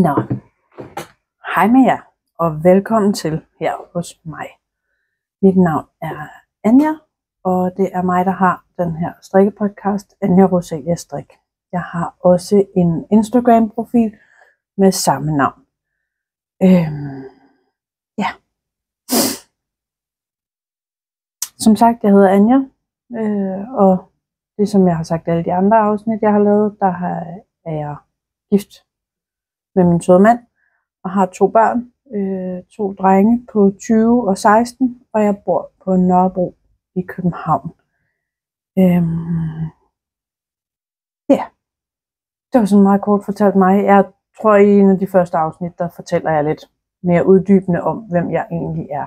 Nå, hej med jer, og velkommen til her hos mig. Mit navn er Anja, og det er mig, der har den her strikkepodcast, Anja Roselia Strik. Jeg har også en Instagram-profil med samme navn. Ja. Som sagt, jeg hedder Anja, og det som jeg har sagt alle de andre afsnit, jeg har lavet, er jeg gift med min søde mand, og har 2 børn, 2 drenge på 20 og 16, og jeg bor på Nørrebro i København. Ja, det var sådan meget kort fortalt mig. Jeg tror i en af de første afsnit, der fortæller jeg lidt mere uddybende om, hvem jeg egentlig er.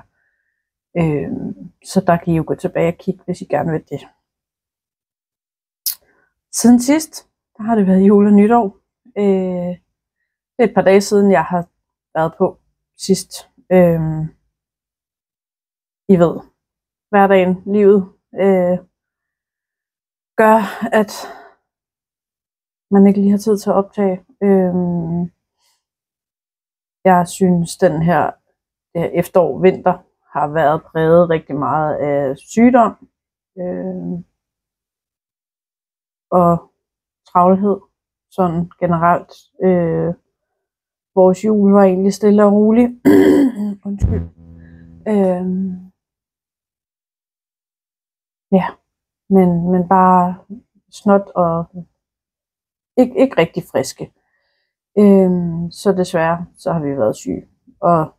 Så der kan I jo gå tilbage og kigge, hvis I gerne vil det. Siden sidst, der har det været jul og nytår. Det er et par dage siden, jeg har været på sidst. I ved, hverdagen, livet, gør, at man ikke lige har tid til at optage. Jeg synes, den her efterår, vinter, har været præget rigtig meget af sygdom og travlhed, sådan generelt. Vores jul var egentlig stille og rolig. Undskyld. Ja, men bare snot og ikke rigtig friske. Så desværre, så har vi været syge. Og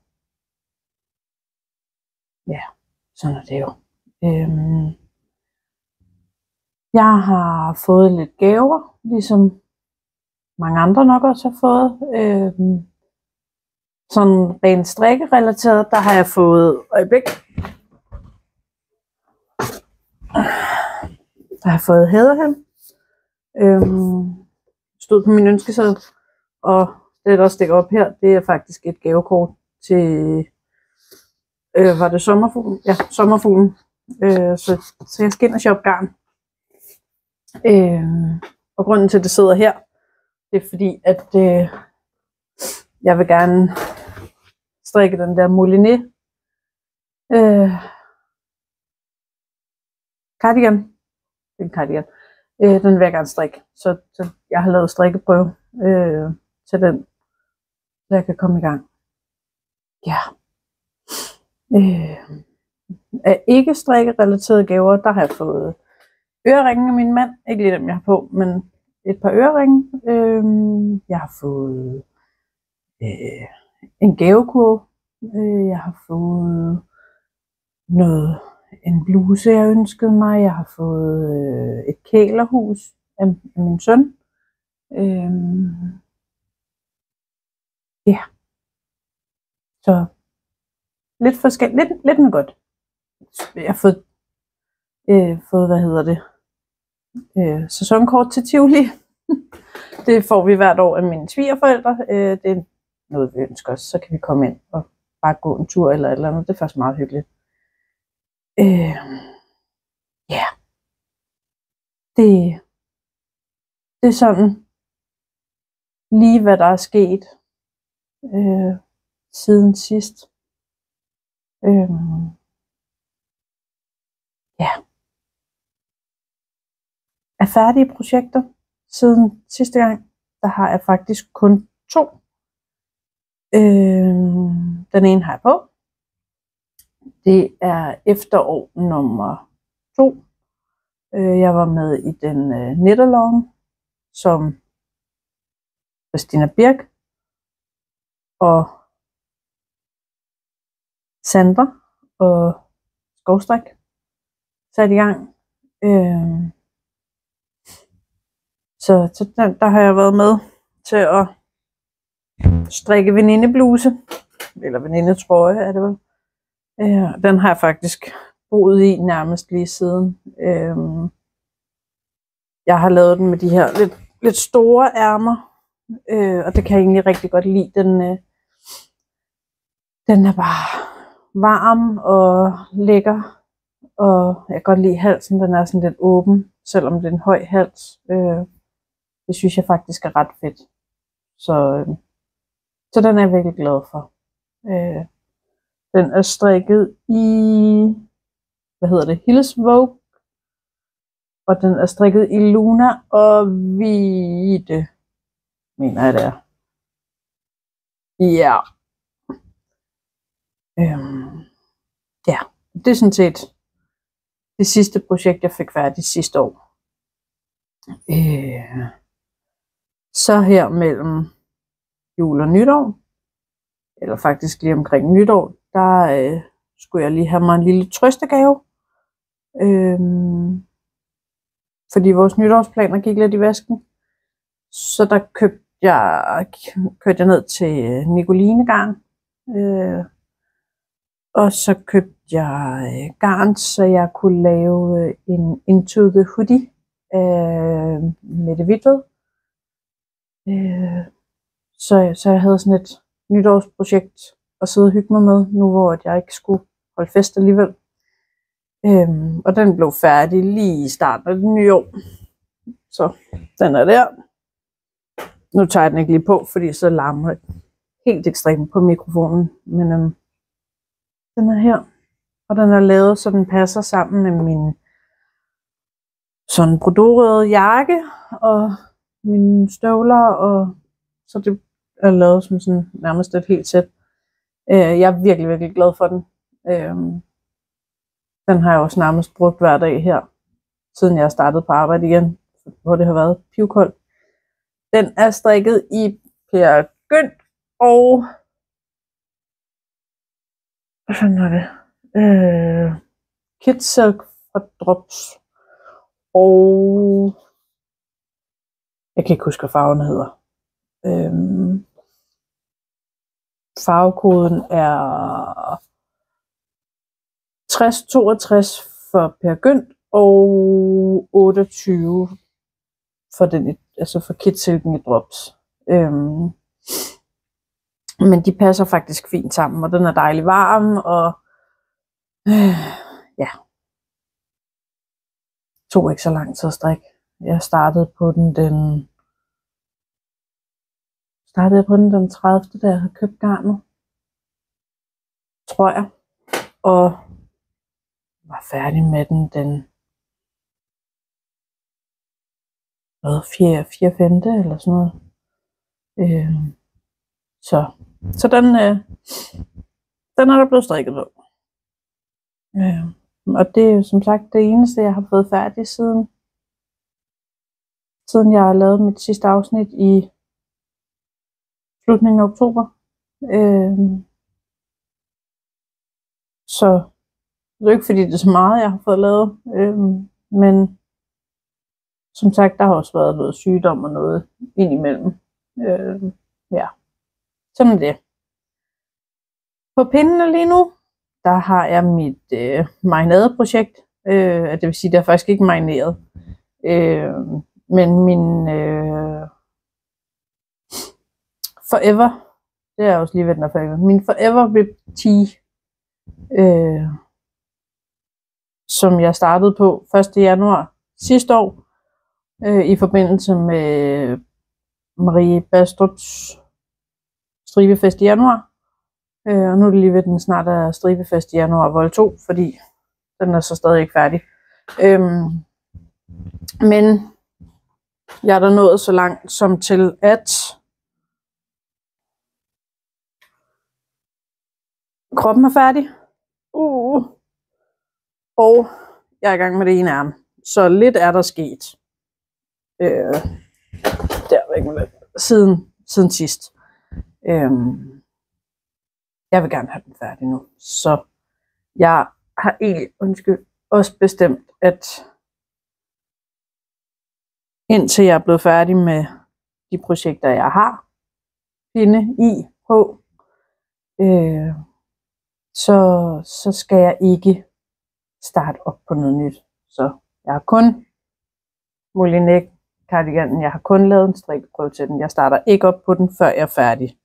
ja, sådan er det jo. Jeg har fået lidt gaver, ligesom mange andre nok også har fået. Sådan rent strikkerelateret, der har jeg fået Der har jeg fået hæderhem. Stod på min ønskeseddel, og det der stikker op her, det er faktisk et gavekort til var det sommerfuglen? Ja, sommerfuglen. Så jeg skal ind og shoppe garn. Og grunden til at det sidder her, det er fordi at jeg vil gerne strikke den der moulinet cardigan. Det er en cardigan. Den vil jeg gerne strikke. Så jeg har lavet strikkeprøve til den, så jeg kan komme i gang. Ja. Af ikke strikkerelaterede gaver, der har jeg fået øreringe af min mand. Ikke lige dem jeg har på, men et par øreringe. Jeg har fået en gavekurv. Jeg har fået en bluse, jeg ønskede mig. Jeg har fået et kælerhus af min søn. Ja. Så lidt forskelligt. Lidt med godt. Jeg har fået sæsonkort til Tivoli. Det får vi hvert år af mine svigerforældre. Det er noget, vi ønsker os. Så kan vi komme ind og bare gå en tur eller et eller andet. Det er faktisk meget hyggeligt. Ja. Det er sådan lige hvad der er sket siden sidst. Ja. Af færdige projekter siden sidste gang, der har jeg faktisk kun 2. Den ene har jeg på. Det er efterår nummer 2. Jeg var med i den knit-along, som Christina Birk og Sandra og Skovstrik sat i gang. Så der har jeg været med til at strikke venindebluse, eller venindetrøje er det vel. Den har jeg faktisk boet i nærmest lige siden. Jeg har lavet den med de her lidt store ærmer, og det kan jeg egentlig rigtig godt lide. Den er bare varm og lækker, og jeg kan godt lide halsen. Den er sådan lidt åben, selvom det er en høj hals. Det synes jeg faktisk er ret fedt. Så Så den er jeg virkelig glad for. Den er strikket i, Hillesvogue. Og den er strikket i Luna og Hvide, mener jeg det er. Ja. Ja, det er sådan set det sidste projekt, jeg fik færdigt sidste år. Så her mellem jul og nytår, eller faktisk lige omkring nytår, der skulle jeg lige have mig en lille trøstegave. Fordi vores nytårsplaner gik lidt i vasken. Så der kørte jeg ned til Nicoline Garn. Og så købte jeg garn, så jeg kunne lave en Into the Hoodie med det Hvidtved. Så jeg havde sådan et nytårsprojekt at sidde og hygge mig med, nu hvor jeg ikke skulle holde fest alligevel. Og den blev færdig lige i starten af det nye år. Så den er der. Nu tager jeg den ikke lige på, fordi så larmer det helt ekstremt på mikrofonen. Men den er her. Og den er lavet, så den passer sammen med min sådan brodorøde jakke og mine støvler. Og så det er lavet som sådan nærmest et helt sæt. Jeg er virkelig, virkelig glad for den. Den har jeg også nærmest brugt hver dag her, siden jeg startede på arbejde igen, hvor det har været pivkoldt. Den er strikket i Peer Gynt og hvad fanden var det? Kit Silk fra Drops. Og jeg kan ikke huske, hvad farven hedder. Farvekoden er 6062 for Peer Gynt og 28 for den, altså for Kit Silken i Drops. Men de passer faktisk fint sammen, og den er dejlig varm, og ja. Tog ikke så lang tid at strikke. Jeg startede på den den 30. da jeg havde købt garnet, tror jeg. Og var færdig med den 4/5 eller sådan noget. Så den er der blevet strikket på. Og det er jo som sagt det eneste, jeg har fået færdigt siden jeg har lavet mit sidste afsnit i slutningen af oktober. Så det er jo ikke fordi det er så meget, jeg har fået lavet. Men som sagt, der har også været noget sygdom og noget indimellem. Ja, sådan er det. På pindene lige nu, der har jeg mit marinadeprojekt. Det vil sige, det er faktisk ikke marineret. Men min Forever, det er også lige ved den er færdig. Min Forever Rib Tea, som jeg startede på 1. januar sidste år, i forbindelse med Marie Bastrups stribefest i januar. Og nu er det lige ved, den snart er stribefest i januar vol 2, fordi den er så stadig ikke færdig. Men jeg er da nået så langt som til, at kroppen er færdig. Og jeg er i gang med det ene arm. Så lidt er der sket. Siden sidst. Jeg vil gerne have den færdig nu. Så jeg har egentlig også bestemt, at indtil jeg er blevet færdig med de projekter, jeg har inde på, så skal jeg ikke starte op på noget nyt. Så jeg har kun Moulinex cardiganen, jeg har kun lavet en strikkeprøve til den. Jeg starter ikke op på den, før jeg er færdig.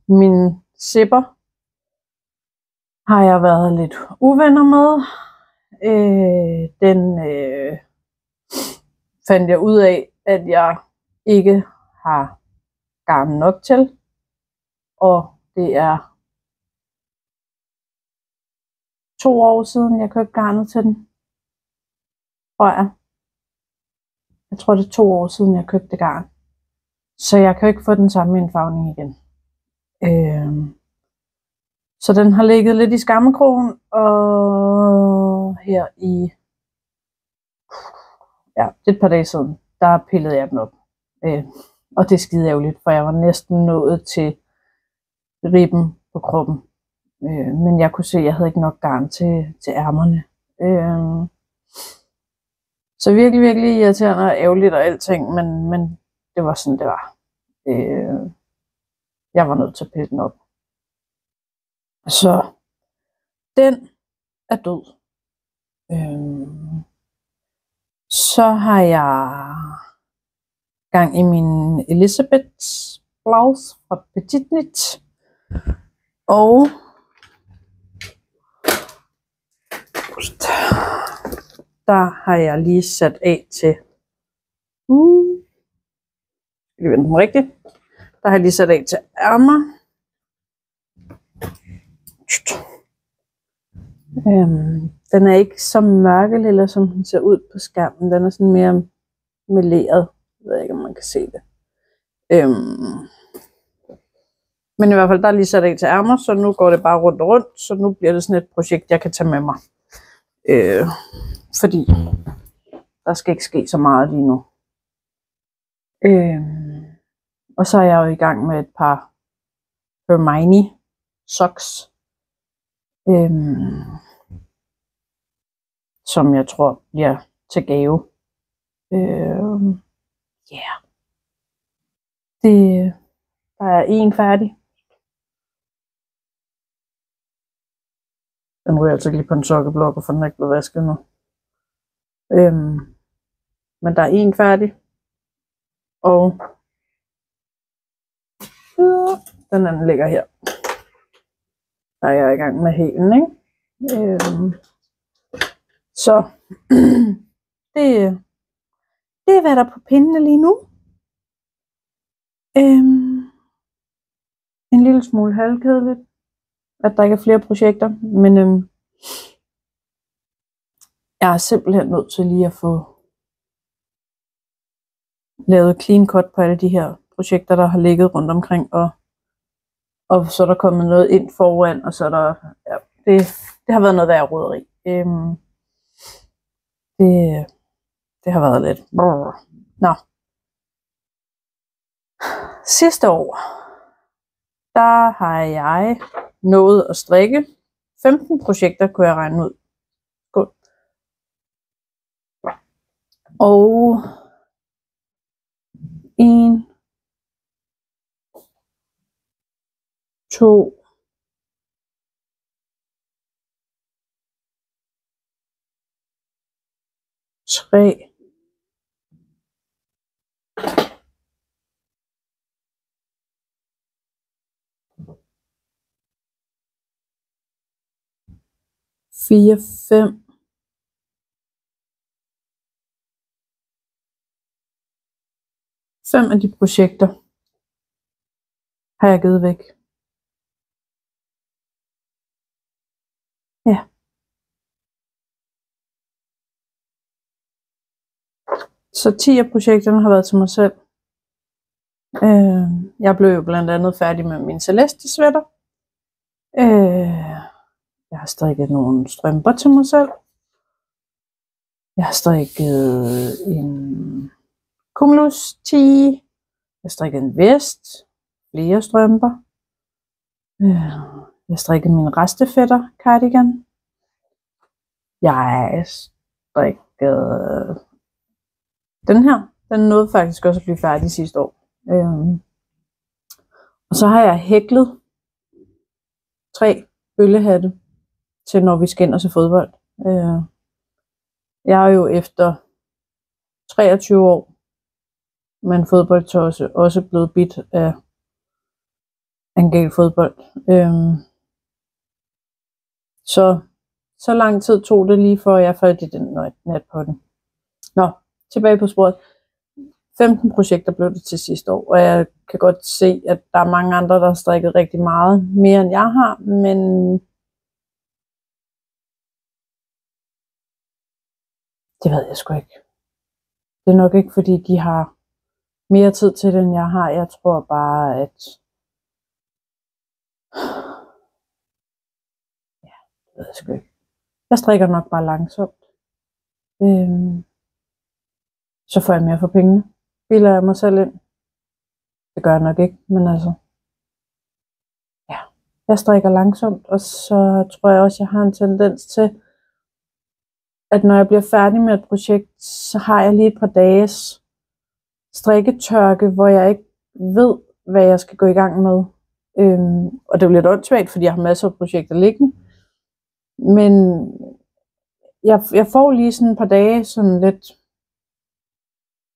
Min zipper har jeg været lidt uvenner med. Den fandt jeg ud af, at jeg ikke har garn nok til. Og det er 2 år siden, jeg købte garnet til den. Tror jeg. Jeg tror, det er 2 år siden, jeg købte garn. Så jeg kan ikke få den samme indfarvning igen. Så den har ligget lidt i skammekrogen, og her i det et par dage siden, der pillede jeg den op. Og det er skide ærgerligt, for jeg var næsten nået til ribben på kroppen. Men jeg kunne se, at jeg havde ikke nok garn til ærmerne. Så virkelig, virkelig irriterende og ærgerligt og alting, men det var sådan, det var. Jeg var nødt til at pille den op. Så den er død. Så har jeg gang i min Elisabeths blouse fra Petit Knit. Og der har jeg lige sat af til jeg vender den rigtigt. Der har jeg lige sat af til ærmer. Den er ikke så mørkelilla, som den ser ud på skærmen. Den er sådan mere meleret. Jeg ved ikke, om man kan se det. Men i hvert fald, der er lige sat af til ærmer, så nu går det bare rundt og rundt. Så nu bliver det sådan et projekt, jeg kan tage med mig. Fordi der skal ikke ske så meget lige nu. Og så er jeg jo i gang med et par Hermione socks. Som jeg tror bliver til gave. Der er en færdig. Den ryger altså lige på en sokkeblokker, for den er ikke blevet vasket nu. Men der er en færdig. Og den anden ligger her. Der er jeg i gang med hælen, ikke? Så det er hvad der er på pindene lige nu. En lille smule halvkedeligt, at der ikke er flere projekter, men jeg er simpelthen nødt til lige at få lavet clean cut på alle de her projekter, der har ligget rundt omkring, og så er der kommet noget ind foran, og så er der, det har været noget værd roderi. Det har været lidt. Nå. Sidste år, der har jeg nået at strikke 15 projekter, kunne jeg regne ud. Godt. Og 1, 2, 3, 4, 5, 5 af de projekter har jeg givet væk. Ja. Så 10 af projekterne har været til mig selv. Jeg blev jo blandt andet færdig med min Celeste sweater. Jeg har strikket nogle strømper til mig selv. Jeg har strikket en Cumulus tee. Jeg har strikket en vest. Flere strømper. Jeg har strikket min restefætter cardigan. Jeg har strikket den her. Den nåede faktisk også at blive færdig sidste år. Og så har jeg hæklet 3 bøllehatte til når vi skal ind og se fodbold. Jeg er jo efter 23 år med en fodboldtosse også blevet bidt af en gal fodbold. Så lang tid tog det lige for, at jeg faldt i den nat på den. Nå, tilbage på sporet. 15 projekter blev det til sidste år, og jeg kan godt se, at der er mange andre, der har strikket rigtig meget mere, end jeg har, men det ved jeg sgu ikke. Det er nok ikke, fordi de har mere tid til det, end jeg har. Jeg tror bare, at ja, det ved jeg sgu ikke. Jeg strikker nok bare langsomt. Så får jeg mere for pengene. Bilder jeg mig selv ind. Det gør jeg nok ikke, men altså. Ja, jeg strikker langsomt, og så tror jeg også, jeg har en tendens til, at når jeg bliver færdig med et projekt, så har jeg lige et par dages strikketørke, hvor jeg ikke ved, hvad jeg skal gå i gang med. Og det er jo lidt åndssvagt, fordi jeg har masser af projekter liggende. Men jeg får lige sådan et par dage sådan lidt,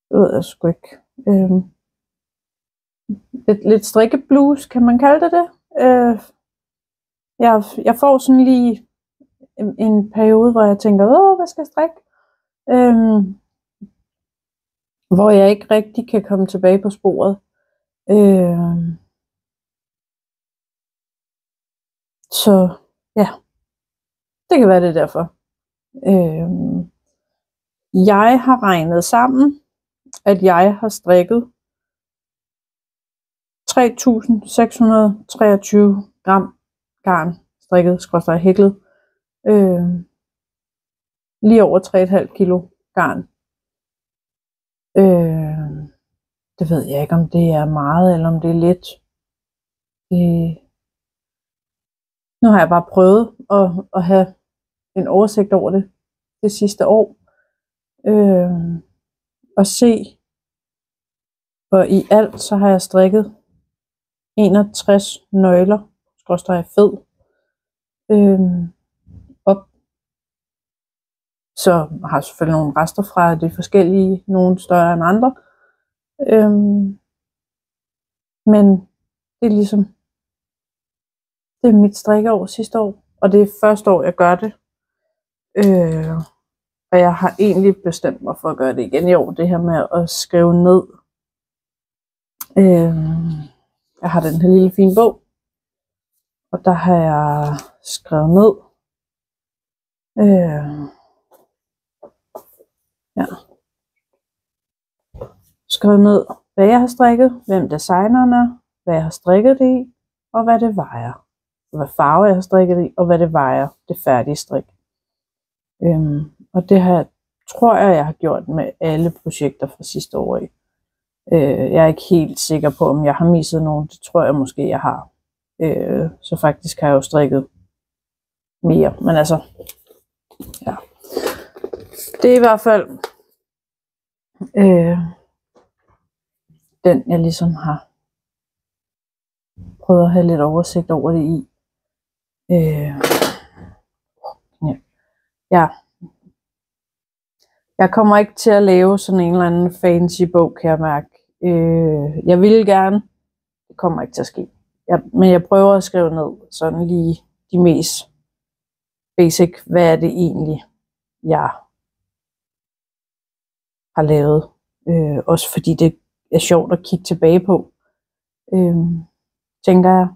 jeg ved jeg sgu ikke, lidt strikkeblues, kan man kalde det det. Jeg får sådan lige en periode, hvor jeg tænker, hvad skal jeg strikke? Hvor jeg ikke rigtig kan komme tilbage på sporet. Så ja, det kan være det derfor. Jeg har regnet sammen, at jeg har strikket 3.623 gram garn, strikket, skråstreg hæklet, lige over 3,5 kilo garn. Det ved jeg ikke, om det er meget, eller om det er lidt. Nu har jeg bare prøvet at have en oversigt over det sidste år. Og se, og i alt så har jeg strikket 61 nøgler, skråstreg fed, op. Så har jeg selvfølgelig nogle rester fra de forskellige, nogle større end andre. Men det er ligesom, det er mit strikkeår sidste år, og det er første år, jeg gør det. Og jeg har egentlig bestemt mig for at gøre det igen i år, det her med at skrive ned. Jeg har den her lille fine bog, og der har jeg skrevet ned. Skrevet ned, hvad jeg har strikket, hvem designeren er, hvad jeg har strikket det i, og hvad det vejer. Hvad farve jeg har strikket det i, og hvad det vejer, det færdige strik. Og det her tror jeg har gjort med alle projekter fra sidste år i. Jeg er ikke helt sikker på, om jeg har misset nogen. Det tror jeg måske, jeg har. Så faktisk har jeg jo strikket mere. Men altså, ja. Det er i hvert fald den, jeg ligesom har prøvet at have lidt oversigt over det i. Ja. Jeg kommer ikke til at lave sådan en eller anden fancy bog, kan jeg mærke. Jeg vil gerne. Det kommer ikke til at ske. Men jeg prøver at skrive ned sådan lige de mest basic. Hvad er det egentlig, jeg har lavet? Også fordi det er sjovt at kigge tilbage på. Tænker jeg,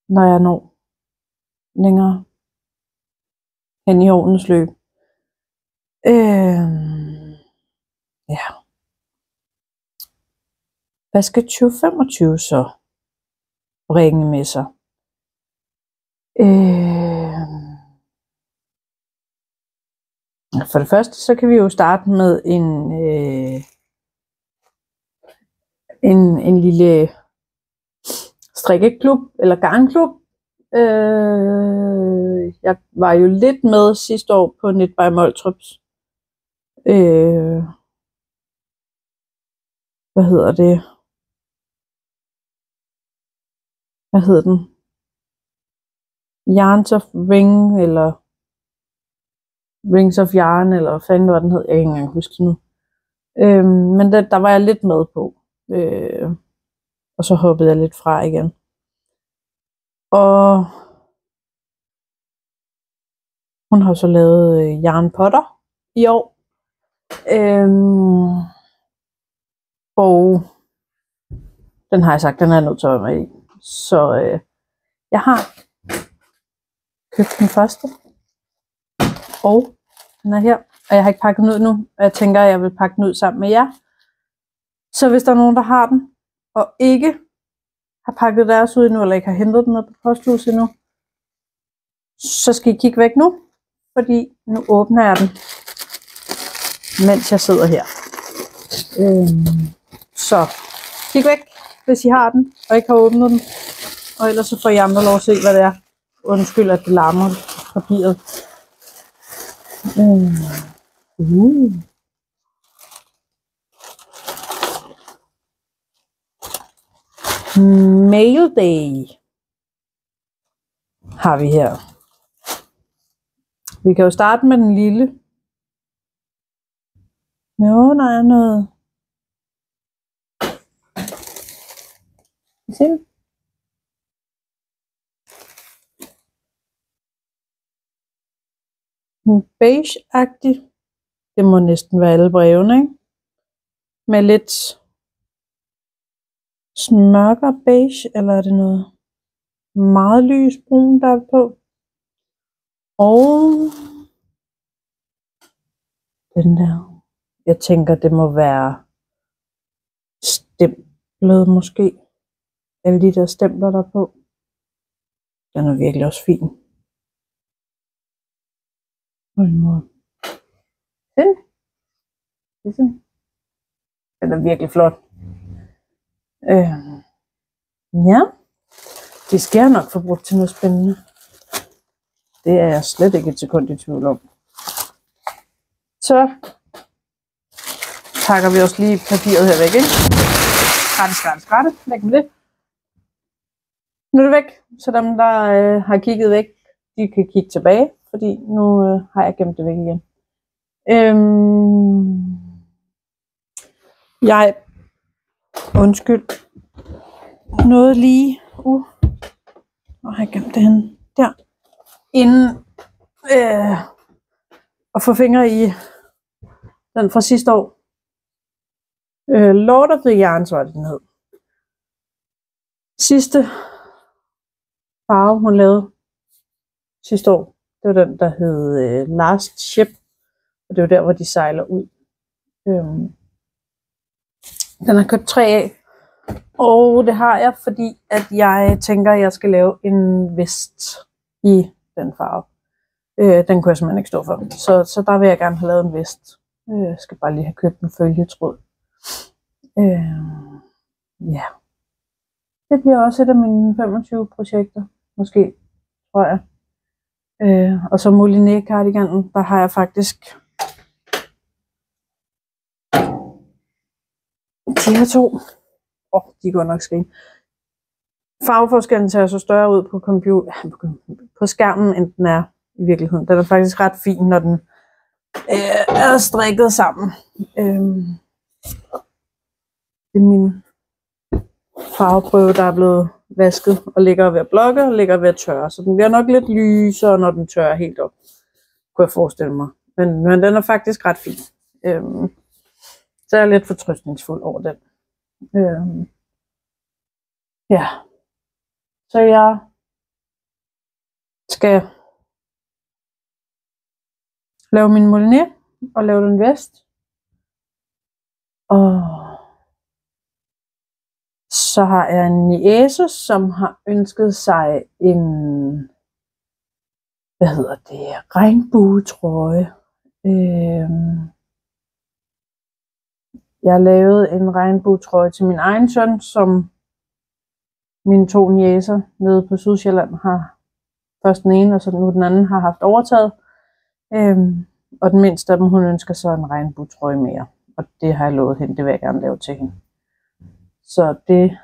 når jeg når længere hen i årenes løb. Ja. Hvad skal 2025 så bringe med sig? For det første, så kan vi jo starte med en lille strikkeklub eller garnklub. Jeg var jo lidt med sidste år på Knit by Moltrups. Hvad hedder det? Hvad hedder den? Yarns of Ring, eller Rings of Yarn, eller hvad fanden var den hed? Jeg kan ikke engang huske nu. Men der var jeg lidt med på. Og så hoppede jeg lidt fra igen. Og hun har så lavet Yarn Potter i år. Og den har jeg sagt, den er jeg nødt til at være med i. Så jeg har købt den første. Og den er her. Og jeg har ikke pakket den ud nu. Og jeg tænker, at jeg vil pakke den ud sammen med jer. Så hvis der er nogen, der har den, og ikke har pakket deres ud endnu, eller ikke har hentet den ned på posthuset endnu, så skal I kigge væk nu. Fordi nu åbner jeg den, mens jeg sidder her. Så kig væk, hvis I har den, og ikke har åbnet den. Og ellers så får I andre lov at se, hvad det er. Undskyld, at det larmer papiret. Mail Day har vi her. Vi kan jo starte med den lille. Jo, der er noget. Se det? Beige-agtig. Det må næsten være alle brevene, ikke? Med lidt smørkere beige, eller er det noget meget lys brun, der er på? Og den der. Jeg tænker, det må være stemplet måske. Alle de der stempler der på. Den er virkelig også fin. Den er virkelig flot. Ja. Det skal jeg nok få brugt til noget spændende. Det er jeg slet ikke et sekund i tvivl om. Så pakker vi også lige papiret her væk, ikke? Skrætte. Væk med det. Nu er det væk, så dem, der har kigget væk, de kan kigge tilbage, fordi nu har jeg gemt det væk igen. Undskyld. Noget lige. Hvor har jeg gemt det henne? Der. Inden at få fingre i den fra sidste år. Lord of the Yarns var det, den hed. Sidste farve, hun lavede sidste år, det var den, der hed Last Ship. Og det var der, hvor de sejler ud. Den har købt 3 af. Og det har jeg, fordi at jeg tænker, at jeg skal lave en vest i den farve. Den kunne jeg simpelthen ikke stå for. Så der vil jeg gerne have lavet en vest. Jeg skal bare lige have købt en følgetråd. Ja. Det bliver også et af mine 25 projekter. Måske, tror jeg. Og så Moulinet cardiganen, der har jeg faktisk de her 2. De går nok skrige. Farveforskellen ser så større ud på skærmen, end den er i virkeligheden. Den er faktisk ret fin, når den er strikket sammen. Det er min farveprøve, der er blevet vasket og ligger ved at blokke og ligger ved at tørre. Så den bliver nok lidt lysere, når den tørrer helt op, kunne jeg forestille mig. Men den er faktisk ret fin. Så jeg er lidt fortrøstningsfuld over den. Ja. Så jeg skal lave min Moulinet og lave den vest. Og så har jeg en niece, som har ønsket sig en, regnbuetrøje. Jeg lavede en regnbuetrøje til min egen søn, som mine 2 niecer nede på Sydsjælland har, først den ene og så nu den anden, har haft overtaget. Og den mindste af dem, hun ønsker sig en regnbuetrøje mere. Og det har jeg lovet hende, det vil jeg gerne lave til hende. Så det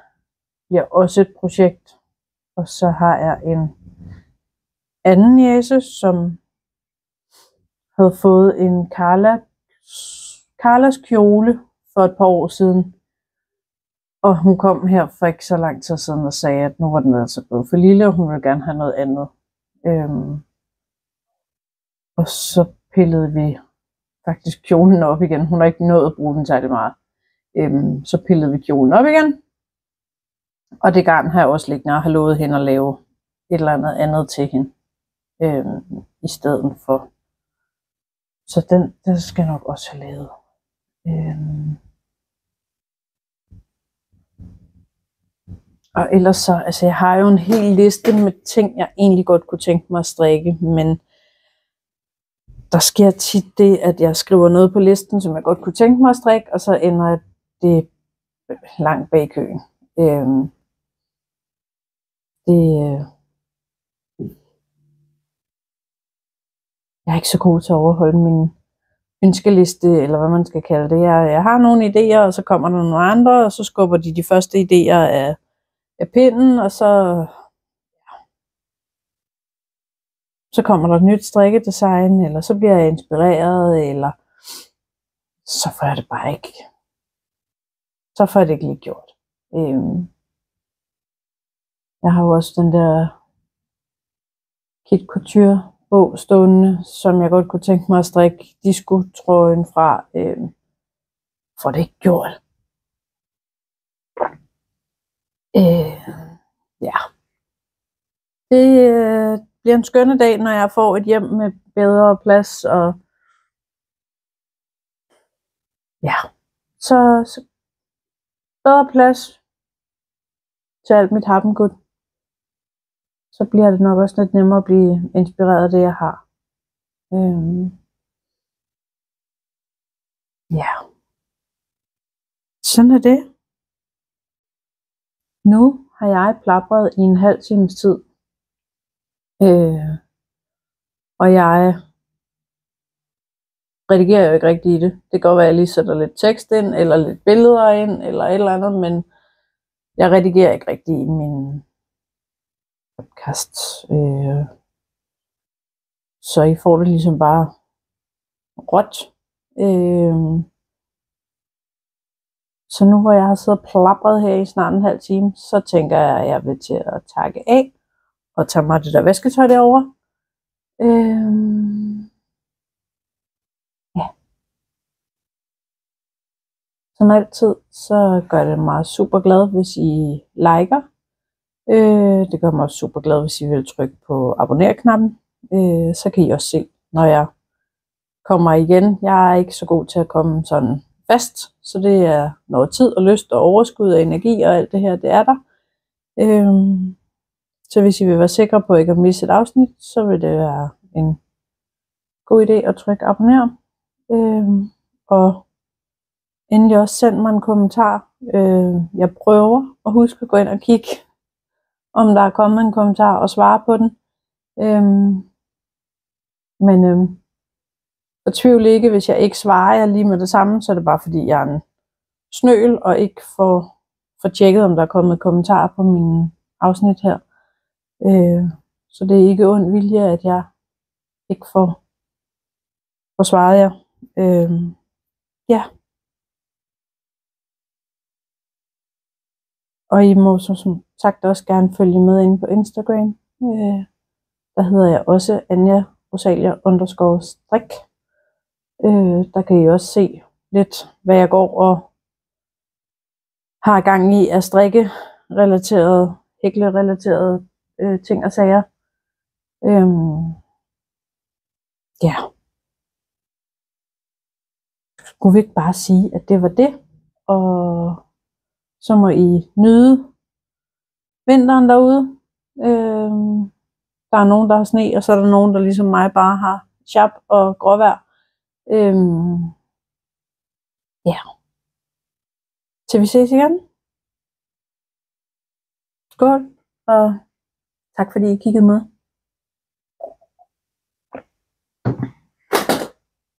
bliver også et projekt. Og så har jeg en anden niece, som havde fået en Carlas kjole for et par år siden. Og hun kom her for ikke så lang tid siden og sagde, at nu var den altså blevet for lille, og hun ville gerne have noget andet. Og så pillede vi faktisk kjolen op igen. Hun har ikke nået at bruge den særlig meget. Så pillede vi kjolen op igen. Og det garn har jeg også liggende og har lovet hende at lave et eller andet til hende. I stedet for. Så den skal jeg nok også have lavet. Og ellers så, altså jeg har jo en hel liste med ting, jeg egentlig godt kunne tænke mig at strikke, men der sker tit det, at jeg skriver noget på listen, som jeg godt kunne tænke mig at strikke, og så ender det langt bag køen. Jeg er ikke så god til at overholde min ønskeliste, eller hvad man skal kalde det. Jeg har nogle idéer, og så kommer der nogle andre, og så skubber de første idéer af pinden, og så kommer der et nyt strikkedesign, eller så bliver jeg inspireret, eller så får jeg det bare ikke. Så får jeg det ikke lige gjort. Jeg har jo også den der Kit Couture bog stående, som jeg godt kunne tænke mig at strikke disco-trøjen fra. Får det ikke gjort. Ja. Det bliver en skønne dag, når jeg får et hjem med bedre plads, og ja, så bedre plads til alt mit happengud. Så bliver det nok også lidt nemmere at blive inspireret af det, jeg har. Ja. Sådan er det. Nu har jeg plapret i en halv times tid. Og jeg redigerer jo ikke rigtig i det. Det kan godt være, at jeg lige sætter lidt tekst ind, eller lidt billeder ind, eller et eller andet, men jeg redigerer ikke rigtig i min podcast. Så I får det ligesom bare råt. Så nu hvor jeg har siddet og plapret her i snart en halv time, så tænker jeg, at jeg vil til at takke af og tage mig det der vasketøj derovre. Ja. Som altid, så gør det mig super glad, hvis I liker. Det gør mig også super glad, hvis I vil trykke på abonner-knappen. Så kan I også se, når jeg kommer igen. Jeg er ikke så god til at komme sådan fast, så det er noget tid og lyst og overskud og energi og alt det her, det er der. Så hvis I vil være sikre på ikke at misse et afsnit, så vil det være en god idé at trykke abonner. Og endelig også send mig en kommentar. Jeg prøver at huske at gå ind og kigge, om der er kommet en kommentar og svare på den. Men fortvivl ikke, hvis jeg ikke svarer jer lige med det samme, så er det bare fordi jeg er en snøl og ikke får tjekket, om der er kommet kommentarer på mine afsnit her. Så det er ikke ond vilje, at jeg ikke får svaret jer. Ja. Og I må som sagt også gerne følge med inde på Instagram. Der hedder jeg også Anja Rosalia _strik. Der kan I også se lidt, hvad jeg går og har gang i af strikke-relaterede, hækle-relaterede ting og sager. Ja. Skulle vi ikke bare sige, at det var det? Og så må I nyde vinteren derude. Der er nogen, der har sne, og så er der nogen, der ligesom mig bare har chap og gråvejr. Ja. Til vi ses igen. Skål, og tak fordi I kiggede med.